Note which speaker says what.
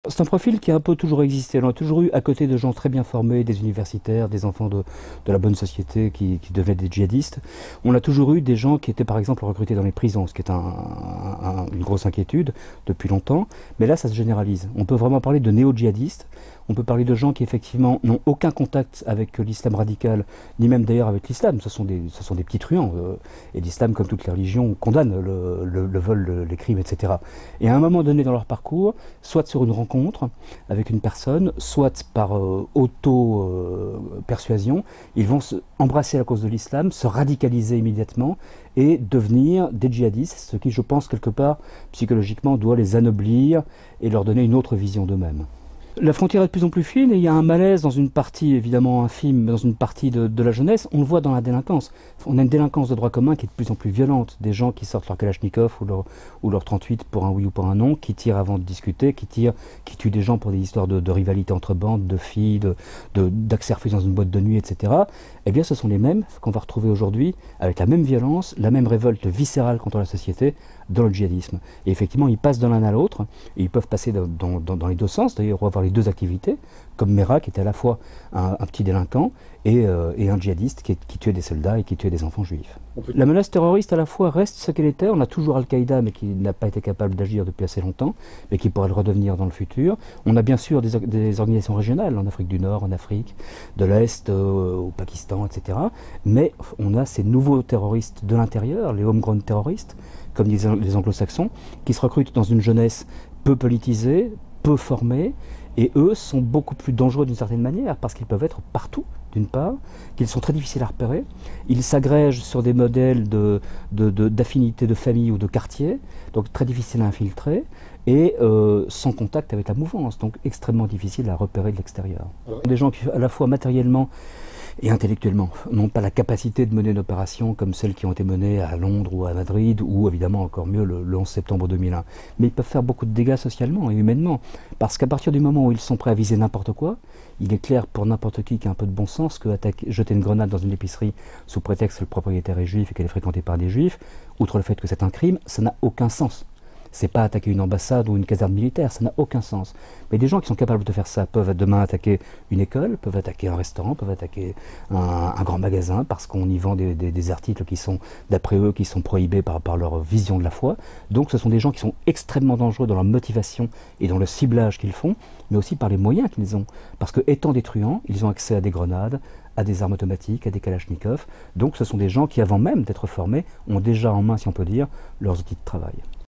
Speaker 1: C'est un profil qui a un peu toujours existé. On a toujours eu à côté de gens très bien formés, des universitaires, des enfants de la bonne société qui devenaient des djihadistes. On a toujours eu des gens qui étaient par exemple recrutés dans les prisons, ce qui est une grosse inquiétude depuis longtemps. Mais là, ça se généralise. On peut vraiment parler de néo-djihadistes. On peut parler de gens qui effectivement n'ont aucun contact avec l'islam radical, ni même d'ailleurs avec l'islam. Ce sont des petits truands. Et l'islam, comme toutes les religions, condamne le vol, les crimes, etc. Et à un moment donné dans leur parcours, soit sur une rencontre avec une personne, soit par auto-persuasion, ils vont embrasser la cause de l'islam, se radicaliser immédiatement et devenir des djihadistes, ce qui, je pense, quelque part, psychologiquement, doit les anoblir et leur donner une autre vision d'eux-mêmes. La frontière est de plus en plus fine et il y a un malaise dans une partie évidemment infime, dans une partie de la jeunesse. On le voit dans la délinquance. On a une délinquance de droit commun qui est de plus en plus violente. Des gens qui sortent leur Kalachnikov ou leur 38 pour un oui ou pour un non, qui tirent avant de discuter, qui tuent des gens pour des histoires de rivalité entre bandes, de filles, d'accès refusé dans une boîte de nuit, etc. Eh bien ce sont les mêmes qu'on va retrouver aujourd'hui avec la même violence, la même révolte viscérale contre la société dans le djihadisme. Et effectivement, ils passent de l'un à l'autre, et ils peuvent passer dans les deux sens. D'ailleurs, on va avoir les deux activités, comme Merah, qui était à la fois un petit délinquant et un djihadiste qui tuait des soldats et qui tuait des enfants juifs. La menace terroriste à la fois reste ce qu'elle était. On a toujours Al-Qaïda, mais qui n'a pas été capable d'agir depuis assez longtemps, mais qui pourrait le redevenir dans le futur. On a bien sûr des organisations régionales, en Afrique du Nord, en Afrique de l'Est, au Pakistan, etc. Mais on a ces nouveaux terroristes de l'intérieur, les homegrown terroristes, comme disent les anglo-saxons, qui se recrutent dans une jeunesse peu politisée, peu formée, et eux sont beaucoup plus dangereux d'une certaine manière, parce qu'ils peuvent être partout, d'une part, qu'ils sont très difficiles à repérer, ils s'agrègent sur des modèles d'affinité de famille ou de quartier, donc très difficiles à infiltrer, et sans contact avec la mouvance, donc extrêmement difficile à repérer de l'extérieur. Des gens qui, à la fois matériellement et intellectuellement, n'ont pas la capacité de mener une opération comme celles qui ont été menées à Londres ou à Madrid, ou évidemment encore mieux le 11 septembre 2001. Mais ils peuvent faire beaucoup de dégâts socialement et humainement, parce qu'à partir du moment où ils sont prêts à viser n'importe quoi, il est clair pour n'importe qui a un peu de bon sens que jeter une grenade dans une épicerie sous prétexte que le propriétaire est juif et qu'elle est fréquentée par des juifs, outre le fait que c'est un crime, ça n'a aucun sens. C'est pas attaquer une ambassade ou une caserne militaire, ça n'a aucun sens. Mais des gens qui sont capables de faire ça peuvent demain attaquer une école, peuvent attaquer un restaurant, peuvent attaquer un grand magasin parce qu'on y vend des articles qui sont, d'après eux, qui sont prohibés par leur vision de la foi. Donc ce sont des gens qui sont extrêmement dangereux dans leur motivation et dans le ciblage qu'ils font, mais aussi par les moyens qu'ils ont. Parce que étant des truands, ils ont accès à des grenades, à des armes automatiques, à des kalachnikovs. Donc ce sont des gens qui, avant même d'être formés, ont déjà en main, si on peut dire, leurs outils de travail.